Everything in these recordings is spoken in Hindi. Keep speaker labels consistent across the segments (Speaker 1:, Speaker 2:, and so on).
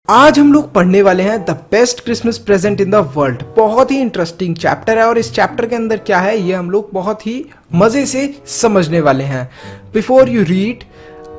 Speaker 1: आज हम लोग पढ़ने वाले हैं the best Christmas present in the world. बहुत ही इंटरेस्टिंग चैप्टर है और इस चैप्टर के अंदर क्या है ये हम लोग बहुत ही मजे से समझने वाले हैं। बिफोर यू रीड,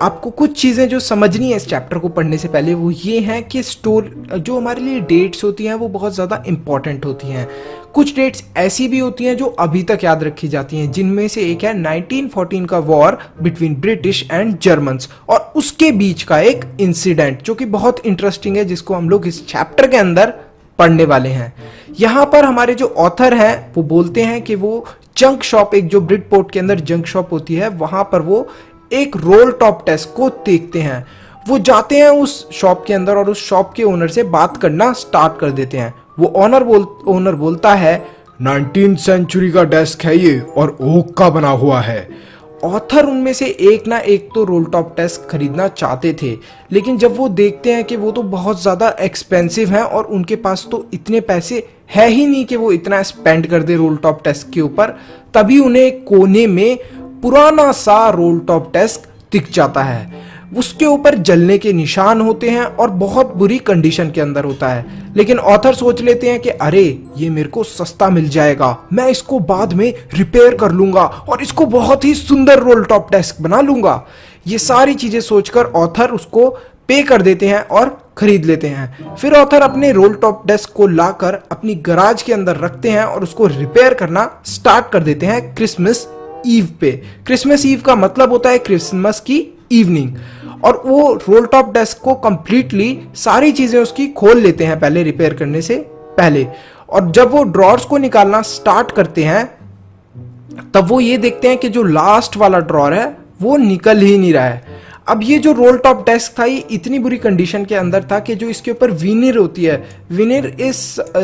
Speaker 1: आपको कुछ चीज़ें जो समझनी है इस चैप्टर को पढ़ने से पहले वो ये हैं कि जो हमारे लिए डेट्स होती हैं वो बहुत ज़्यादा इंपॉर्टेंट होती हैं। कुछ डेट्स ऐसी भी होती हैं जो अभी तक याद रखी जाती हैं, जिनमें से एक है 1914 का war between British and Germans और उसके बीच का एक इंसिडेंट जो कि बहुत इंटरेस्टिंग है, जिसको हम लोग इस चैप्टर के अंदर पढ़ने वाले हैं। यहाँ पर हमारे जो ऑथर हैं वो बोलते हैं कि वो जंक शॉप, एक जो ब्रिटपोर्ट के अंदर जंक शॉप होती है, वहां पर वो एक रोल टॉप टेस्ट को देखते हैं। वो जाते हैं उस शॉप के अंदर और उस शॉप के ओनर से बात करना स्टार्ट कर देते हैं। वो ओनर बोलता है 19वीं सेंचुरी का डेस्क है ये और ओक का बना हुआ है। ऑथर उनमें से एक ना एक तो रोल टॉप डेस्क खरीदना चाहते थे, लेकिन जब वो देखते हैं कि वो तो बहुत ज़्यादा एक्सपेंसिव है और उनके पास तो इतने पैसे है ही नहीं कि वो इतना स्पेंड कर दे रोल टॉप डेस्क के ऊपर, तभी उन्हें एक कोने में पुराना सा रोल टॉप डेस्क दिख जाता है। उसके ऊपर जलने के निशान होते हैं और बहुत बुरी कंडीशन के अंदर होता है, लेकिन ऑथर सोच लेते हैं कि अरे ये मेरे को सस्ता मिल जाएगा, मैं इसको बाद में रिपेयर कर लूंगा और इसको बहुत ही सुंदर रोल टॉप डेस्क बना लूंगा। ये सारी चीजें सोचकर ऑथर उसको पे कर देते हैं और खरीद लेते हैं। फिर ऑथर अपने रोल टॉप डेस्क को लाकर अपनी गराज के अंदर रखते हैं और उसको रिपेयर करना स्टार्ट कर देते हैं क्रिसमस ईव पे। क्रिसमस ईव का मतलब होता है क्रिसमस की इवनिंग, और वो रोल टॉप डेस्क को कंप्लीटली सारी चीजें उसकी खोल लेते हैं पहले रिपेयर करने से पहले। और जब वो ड्रॉर्स को निकालना स्टार्ट करते हैं तब वो ये देखते हैं कि जो लास्ट वाला ड्रॉर है वो निकल ही नहीं रहा है। अब ये जो रोल टॉप डेस्क था ये इतनी बुरी कंडीशन के अंदर था कि जो इसके ऊपर विनिर होती है, veneer is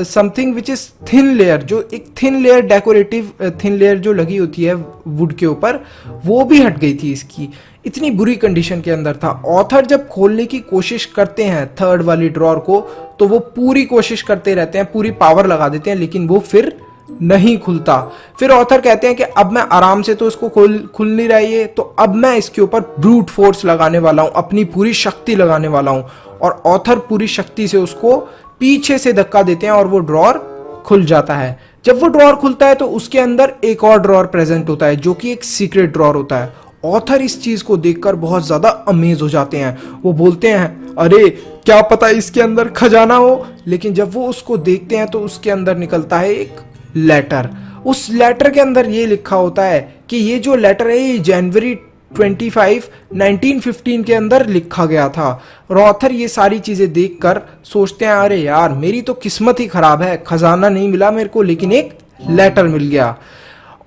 Speaker 1: something which is thin layer, जो एक thin layer, decorative thin layer जो लगी होती है वुड के ऊपर, वो भी हट गई थी इसकी। इतनी बुरी कंडीशन के अंदर था। ऑथर जब खोलने की कोशिश करते हैं थर्ड वाली ड्रॉर को, तो वो पूरी कोशिश करते रहते हैं, पूरी पावर लगा देते हैं, लेकिन वो फिर नहीं खुलता। फिर ऑथर कहते हैं कि अब मैं आराम से तो इसको खुल नहीं रहा है, तो अब मैं इसके ऊपर ब्रूट फोर्स लगाने वाला हूं, अपनी पूरी शक्ति लगाने वाला हूं। और ऑथर पूरी शक्ति से उसको पीछे से धक्का देते हैं और वो ड्रॉर खुल जाता है। जब वो ड्रॉर खुलता है तो उसके अंदर एक और ड्रॉर प्रेजेंट होता है जो कि एक सीक्रेट ड्रॉर होता है। ऑथर इस चीज को देखकर बहुत ज्यादा अमेज हो जाते हैं। वो बोलते हैं अरे क्या पता इसके अंदर खजाना हो, लेकिन जब वो उसको देखते हैं तो उसके अंदर निकलता है एक लेटर। उस लेटर के अंदर ये लिखा होता है कि ये जो लेटर है ये जनवरी 25, 1915 के अंदर लिखा गया था। और ऑथर ये सारी चीजें देखकर सोचते हैं अरे यार मेरी तो किस्मत ही खराब है, खजाना नहीं मिला मेरे को लेकिन एक लेटर मिल गया।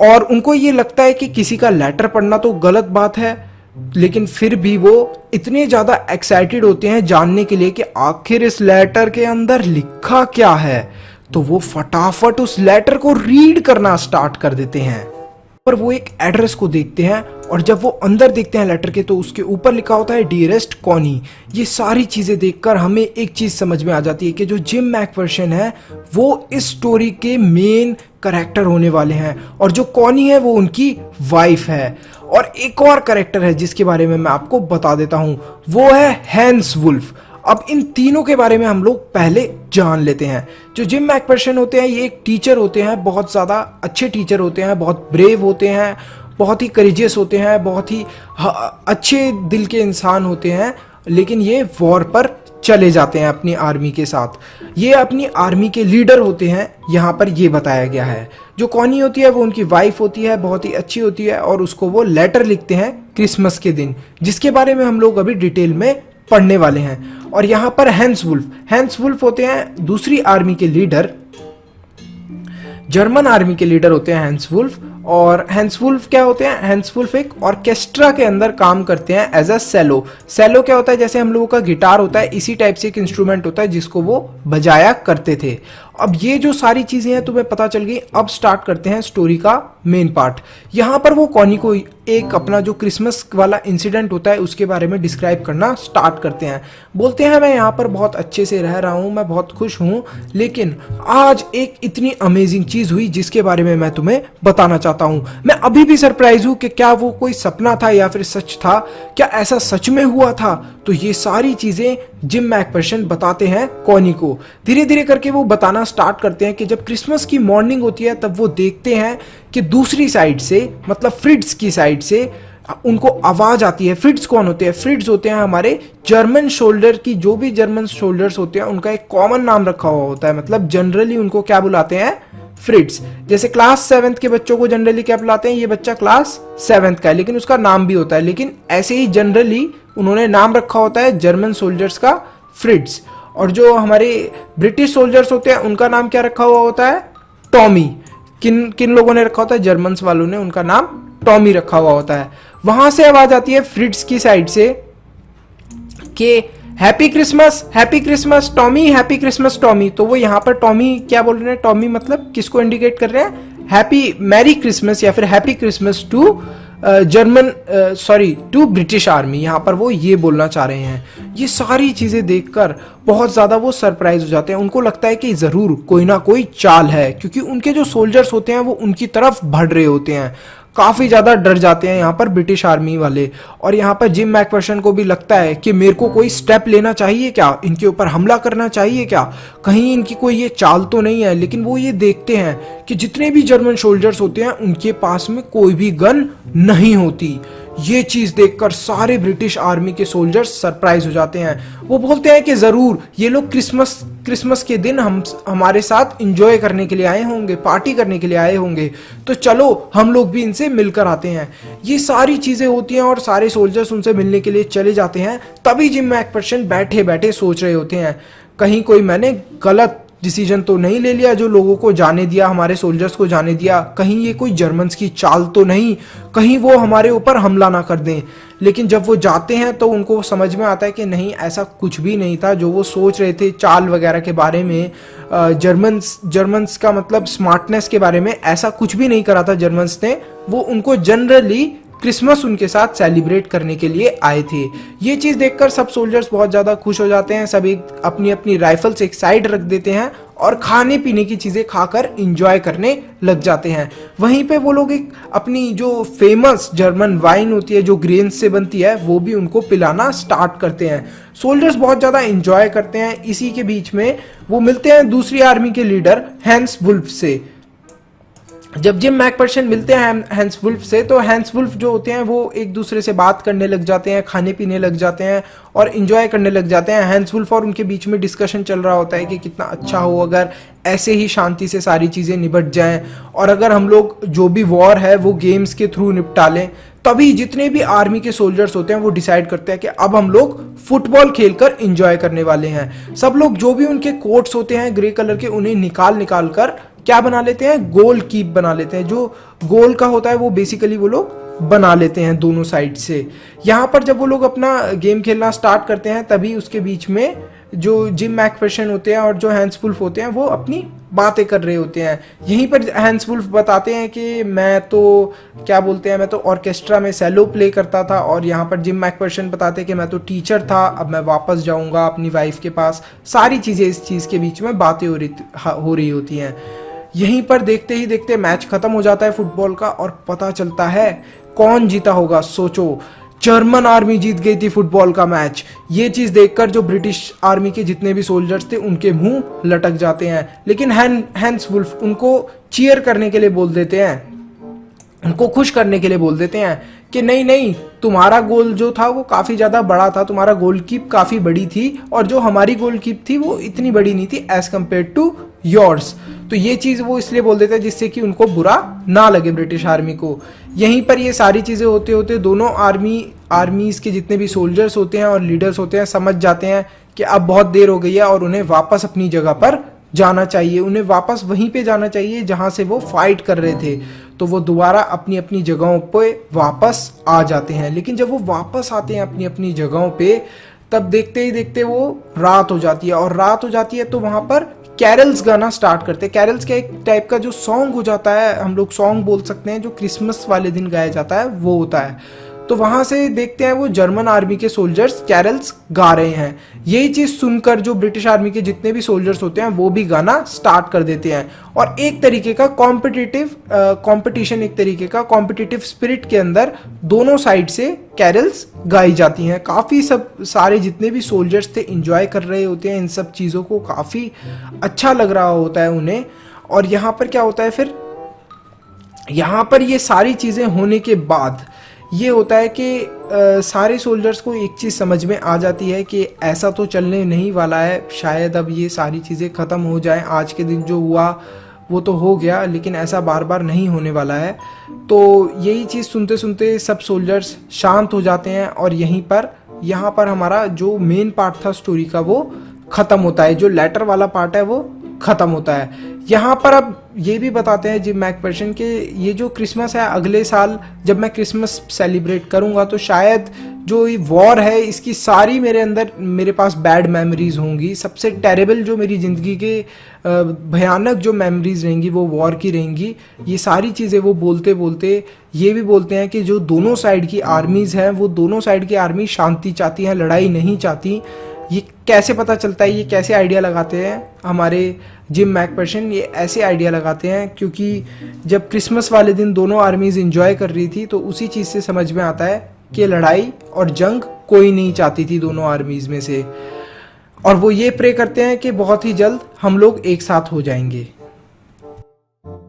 Speaker 1: और उनको ये लगता है कि किसी का लेटर पढ़ना तो गलत बात है, लेकिन फिर भी वो इतने ज्यादा एक्साइटेड होते हैं जानने के लिए कि आखिर इस लेटर के अंदर लिखा क्या है, तो वो फटाफट उस लेटर को रीड करना स्टार्ट कर देते हैं। पर वो एक एड्रेस को देखते हैं और जब वो अंदर देखते हैं लेटर के तो उसके ऊपर लिखा होता है डियरेस्ट कॉनी। ये सारी चीजें देखकर हमें एक चीज समझ में आ जाती है कि जो जिम मैकफर्शन है वो इस स्टोरी के मेन कैरेक्टर होने वाले हैं, और जो कॉनी है वो उनकी वाइफ है। और एक और कैरेक्टर है जिसके बारे में मैं आपको बता देता हूं, वो है हैंस वुल्फ। अब इन तीनों के बारे में हम लोग पहले जान लेते हैं। जो जिम मैकफर्शन होते हैं ये एक टीचर होते हैं, बहुत ज़्यादा अच्छे टीचर होते हैं, बहुत ब्रेव होते हैं, बहुत ही करेजियस होते हैं, बहुत ही अच्छे दिल के इंसान होते हैं, लेकिन ये वॉर पर चले जाते हैं अपनी आर्मी के साथ। ये अपनी आर्मी के लीडर होते हैं, यहाँ पर ये बताया गया है। जो कॉनी होती है वो उनकी वाइफ होती है, बहुत ही अच्छी होती है, और उसको वो लेटर लिखते हैं क्रिसमस के दिन, जिसके बारे में हम लोग अभी डिटेल में पढ़ने वाले हैं। और यहां पर हैंस वुल्फ होते हैं दूसरी आर्मी के लीडर, जर्मन आर्मी के लीडर होते हैं हैंस वुल्फ। और हैंस वुल्फ क्या होते हैं, हैंस वुल्फ एक ऑर्केस्ट्रा के अंदर काम करते हैं एज अ सेलो। सेलो क्या होता है, जैसे हम लोगों का गिटार होता है, इसी टाइप से एक इंस्ट्रूमेंट होता है जिसको वो बजाया करते थे। अब ये जो सारी चीजें हैं तुम्हें पता चल गई। अब स्टार्ट करते हैं स्टोरी का मेन पार्ट। यहाँ पर वो कॉनी को एक अपना जो क्रिसमस वाला इंसिडेंट होता है उसके बारे में डिस्क्राइब करना स्टार्ट करते हैं। बोलते हैं मैं यहाँ पर बहुत अच्छे से रह रहा हूँ, मैं बहुत खुश हूँ, लेकिन आज एक इतनी अमेजिंग चीज हुई जिसके बारे में मैं तुम्हें बताना चाहता जाता हूं। मैं अभी भी सरप्राइज हूं कि क्या वो कोई सपना था या फिर सच था, क्या ऐसा सच में हुआ था। तो ये सारी चीजें जिम मैकफर्शन बताते हैं कॉनी को। धीरे धीरे करके वो बताना स्टार्ट करते हैं कि जब क्रिसमस की मॉर्निंग होती है तब वो देखते हैं कि दूसरी साइड से, मतलब फ्रिट्ज की साइड से उनको आवाज आती है। फ्रिट्ज कौन होते हैं? फ्रिट्ज होते हैं हमारे जर्मन शोल्डर की, जो भी जर्मन शोल्डर्स होते हैं उनका एक कॉमन नाम रखा हुआ होता है। मतलब जनरली उनको क्या बुलाते हैं? फ्रिट्ज। जैसे क्लास 7th के बच्चों को जनरली क्या बुलाते हैं? ये बच्चा क्लास 7th का है, लेकिन उसका नाम भी होता है। लेकिन ऐसे ही जनरली उन्होंने नाम रखा होता है जर्मन सोल्जर्स का, फ्रिट्ज। और जो हमारे ब्रिटिश सोल्जर्स होते हैं उनका नाम क्या रखा हुआ होता है? टॉमी। किन किन लोगों ने रखा होता है? जर्मन्स वालों ने उनका नाम टॉमी रखा हुआ होता है। वहां से आवाज आती है फ्रिट्ज की साइड से कि happy Christmas Tommy, happy Christmas Tommy. तो वो यहाँ पर टॉमी क्या बोल रहे हैं? टॉमी मतलब किसको इंडिकेट कर रहे हैं? हैप्पी मैरी क्रिसमस या फिर happy Christmas to to British army. यहाँ पर वो ये बोलना चाह रहे हैं। ये सारी चीजें देखकर बहुत ज्यादा वो सरप्राइज हो जाते हैं। उनको लगता है कि जरूर कोई ना कोई चाल है, क्योंकि उनके जो सोल्जर्स होते हैं वो उनकी तरफ बढ़ रहे होते हैं। काफी ज्यादा डर जाते हैं यहाँ पर ब्रिटिश आर्मी वाले। और यहाँ पर जिम मैकफर्शन को भी लगता है कि मेरे को कोई स्टेप लेना चाहिए क्या, इनके ऊपर हमला करना चाहिए क्या, कहीं इनकी कोई ये चाल तो नहीं है। लेकिन वो ये देखते हैं कि जितने भी जर्मन सोल्जर्स होते हैं उनके पास में कोई भी गन नहीं होती। ये चीज देखकर सारे ब्रिटिश आर्मी के सोल्जर्स सरप्राइज हो जाते हैं। वो बोलते हैं कि जरूर ये लोग क्रिसमस के दिन हमारे साथ एंजॉय करने के लिए आए होंगे, पार्टी करने के लिए आए होंगे, तो चलो हम लोग भी इनसे मिलकर आते हैं। ये सारी चीजें होती हैं और सारे सोल्जर्स उनसे मिलने के लिए चले जाते हैं। तभी जिम मैकफर्शन बैठे बैठे सोच रहे होते हैं, कहीं कोई मैंने गलत डिसीजन तो नहीं ले लिया जो लोगों को जाने दिया, हमारे सोल्जर्स को जाने दिया। कहीं ये कोई जर्मन्स की चाल तो नहीं, कहीं वो हमारे ऊपर हमला ना कर दें। लेकिन जब वो जाते हैं तो उनको समझ में आता है कि नहीं, ऐसा कुछ भी नहीं था जो वो सोच रहे थे चाल वगैरह के बारे में। जर्मन्स का मतलब स्मार्टनेस के बारे में ऐसा कुछ भी नहीं करा था जर्मन्स ने। वो उनको जनरली क्रिसमस उनके साथ सेलिब्रेट करने के लिए आए थे। ये चीज देखकर सब सोल्जर्स बहुत ज्यादा खुश हो जाते हैं। सभी अपनी अपनी राइफल्स एक साइड रख देते हैं और खाने पीने की चीजें खाकर एंजॉय करने लग जाते हैं। वहीं पे वो लोग एक अपनी जो फेमस जर्मन वाइन होती है जो ग्रेन से बनती है वो भी उनको पिलाना स्टार्ट करते हैं। सोल्जर्स बहुत ज्यादा एंजॉय करते हैं। इसी के बीच में वो मिलते हैं दूसरी आर्मी के लीडर हैंस वुल्फ से। जब जिम मैकफर्शन मिलते हैं हैंस वुल्फ से, तो हैंस वुल्फ जो होते हैं वो एक दूसरे से बात करने लग जाते हैं, खाने पीने लग जाते हैं और एंजॉय करने लग जाते हैं। हैंस वुल्फ और उनके बीच में डिस्कशन चल रहा होता है कि कितना अच्छा हो अगर ऐसे ही शांति से सारी चीजें निपट जाएं, और अगर हम लोग जो भी वॉर है वो गेम्स के थ्रू निपटा लें। तभी जितने भी आर्मी के सोल्जर्स होते हैं वो डिसाइड करते हैं कि अब हम लोग फुटबॉल खेलकर एंजॉय करने वाले हैं। सब लोग जो भी उनके कोट्स होते हैं ग्रे कलर के, उन्हें निकाल कर क्या बना लेते हैं? गोल कीप बना लेते हैं। जो गोल का होता है वो बेसिकली वो लोग बना लेते हैं दोनों साइड से। यहाँ पर जब वो लोग अपना गेम खेलना स्टार्ट करते हैं तभी उसके बीच में जो जिम मैकफर्शन होते हैं और जो हैंस वुल्फ होते हैं वो अपनी बातें कर रहे होते हैं। यहीं पर हैंस वुल्फ बताते हैं कि मैं तो क्या बोलते हैं, मैं तो ऑर्केस्ट्रा में सेलो प्ले करता था। और यहाँ पर जिम मैकफर्शन बताते हैं कि मैं तो टीचर था, अब मैं वापस जाऊंगा अपनी वाइफ के पास। सारी चीजें इस चीज के बीच में बातें हो रही होती हैं। यहीं पर देखते ही देखते मैच खत्म हो जाता है फुटबॉल का और पता चलता है कौन जीता होगा। सोचो, जर्मन आर्मी जीत गई थी फुटबॉल का मैच। ये चीज देखकर जो ब्रिटिश आर्मी के जितने भी सोल्जर्स थे उनके मुंह लटक जाते हैं। लेकिन हैंस वुल्फ उनको चीयर करने के लिए बोल देते हैं, उनको खुश करने के लिए बोल देते हैं कि नहीं नहीं, तुम्हारा गोल जो था वो काफी ज्यादा बड़ा था, तुम्हारा गोल कीप काफी बड़ी थी और जो हमारी गोल कीप थी वो इतनी बड़ी नहीं थी एज कम्पेयर टू योर्स। तो ये चीज वो इसलिए बोल देते हैं जिससे कि उनको बुरा ना लगे ब्रिटिश आर्मी को। यहीं पर ये सारी चीजें होते होते दोनों आर्मीज के जितने भी सोल्जर्स होते हैं और लीडर्स होते हैं समझ जाते हैं कि अब बहुत देर हो गई है और उन्हें वापस अपनी जगह पर जाना चाहिए। उन्हें वापस वहीं पे जाना चाहिए जहां से वो फाइट कर रहे थे। तो वो दोबारा अपनी अपनी जगहों पे वापस आ जाते हैं। लेकिन जब वो वापस आते हैं अपनी अपनी जगहों पे, तब देखते ही देखते वो रात हो जाती है। और रात हो जाती है तो वहां पर कैरल्स गाना स्टार्ट करते हैं। कैरल्स का एक टाइप का जो सॉन्ग हो जाता है, हम लोग सॉन्ग बोल सकते हैं, जो क्रिसमस वाले दिन गाया जाता है वो होता है। तो वहां से देखते हैं वो जर्मन आर्मी के सोल्जर्स कैरल्स गा रहे हैं। यही चीज सुनकर जो ब्रिटिश आर्मी के जितने भी सोल्जर्स होते हैं वो भी गाना स्टार्ट कर देते हैं, और एक तरीके का कंपटीशन, एक तरीके का कॉम्पिटिटिव स्पिरिट के अंदर दोनों साइड से कैरल्स गाई जाती हैं। काफी सब सारे जितने भी सोल्जर्स थे एंजॉय कर रहे होते हैं इन सब चीजों को, काफी अच्छा लग रहा होता है उन्हें। और यहाँ पर क्या होता है फिर, यहाँ पर ये सारी चीजें होने के बाद ये होता है कि सारे सोल्जर्स को एक चीज़ समझ में आ जाती है कि ऐसा तो चलने नहीं वाला है, शायद अब ये सारी चीज़ें ख़त्म हो जाएं, आज के दिन जो हुआ वो तो हो गया, लेकिन ऐसा बार बार नहीं होने वाला है। तो यही चीज़ सुनते सुनते सब सोल्जर्स शांत हो जाते हैं, और यहाँ पर हमारा जो मेन पार्ट था स्टोरी का वो ख़त्म होता है, जो लेटर वाला पार्ट है वो ख़त्म होता है। यहाँ पर अब ये भी बताते हैं जिम मैकफर्शन के ये जो क्रिसमस है, अगले साल जब मैं क्रिसमस सेलिब्रेट करूँगा तो शायद जो ये वॉर है इसकी सारी मेरे पास बैड मेमोरीज होंगी। सबसे टेरेबल जो मेरी ज़िंदगी के भयानक जो मेमोरीज रहेंगी वो वॉर की रहेंगी। ये सारी चीज़ें वो बोलते बोलते ये भी बोलते हैं कि जो दोनों साइड की आर्मीज़ हैं वो दोनों साइड की आर्मी शांति चाहती हैं, लड़ाई नहीं चाहती। ये कैसे पता चलता है, ये कैसे आइडिया लगाते हैं हमारे जिम मैकफर्शन, ये ऐसे आइडिया लगाते हैं क्योंकि जब क्रिसमस वाले दिन दोनों आर्मीज एंजॉय कर रही थी तो उसी चीज़ से समझ में आता है कि लड़ाई और जंग कोई नहीं चाहती थी दोनों आर्मीज में से, और वो ये प्रे करते हैं कि बहुत ही जल्द हम लोग एक साथ हो जाएंगे।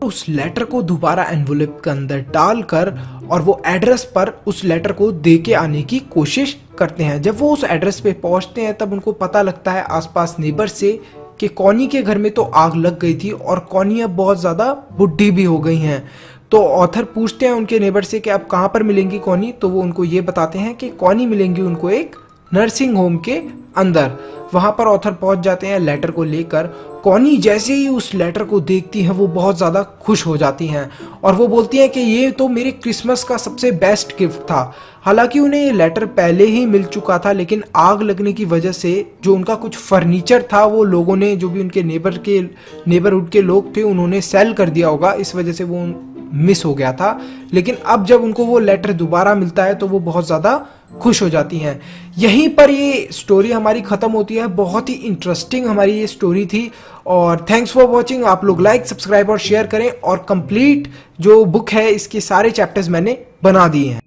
Speaker 1: उस लेटर को दोबारा एनवलप के अंदर डालकर और वो एड्रेस पर उस लेटर को दे के आने की कोशिश करते हैं। जब वो उस एड्रेस पे पहुंचते हैं तब उनको पता लगता है आसपास नेबर से कि कॉनी के घर में तो आग लग गई थी और कॉनी अब बहुत ज़्यादा बुढ़ी भी हो गई हैं। तो ऑथर पूछते हैं उनके नेबर से कि अब कहाँ पर मिलेंगी कॉनी, तो वो उनको ये बताते हैं कि कॉनी मिलेंगी उनको एक नर्सिंग होम के अंदर। वहाँ पर ऑथर पहुँच जाते हैं लेटर को लेकर। कॉनी जैसे ही उस लेटर को देखती हैं वो बहुत ज़्यादा खुश हो जाती हैं और वो बोलती हैं कि ये तो मेरे क्रिसमस का सबसे बेस्ट गिफ्ट था। हालांकि उन्हें ये लेटर पहले ही मिल चुका था, लेकिन आग लगने की वजह से जो उनका कुछ फर्नीचर था वो लोगों ने, जो भी उनके नेबरहुड के लोग थे, उन्होंने सेल कर दिया होगा, इस वजह से वो मिस हो गया था। लेकिन अब जब उनको वो लेटर दोबारा मिलता है तो वो बहुत ज़्यादा खुश हो जाती हैं। यहीं पर ये स्टोरी हमारी ख़त्म होती है। बहुत ही इंटरेस्टिंग हमारी ये स्टोरी थी और थैंक्स फॉर वॉचिंग। आप लोग लाइक, सब्सक्राइब और शेयर करें, और कंप्लीट जो बुक है इसके सारे चैप्टर्स मैंने बना दिए हैं।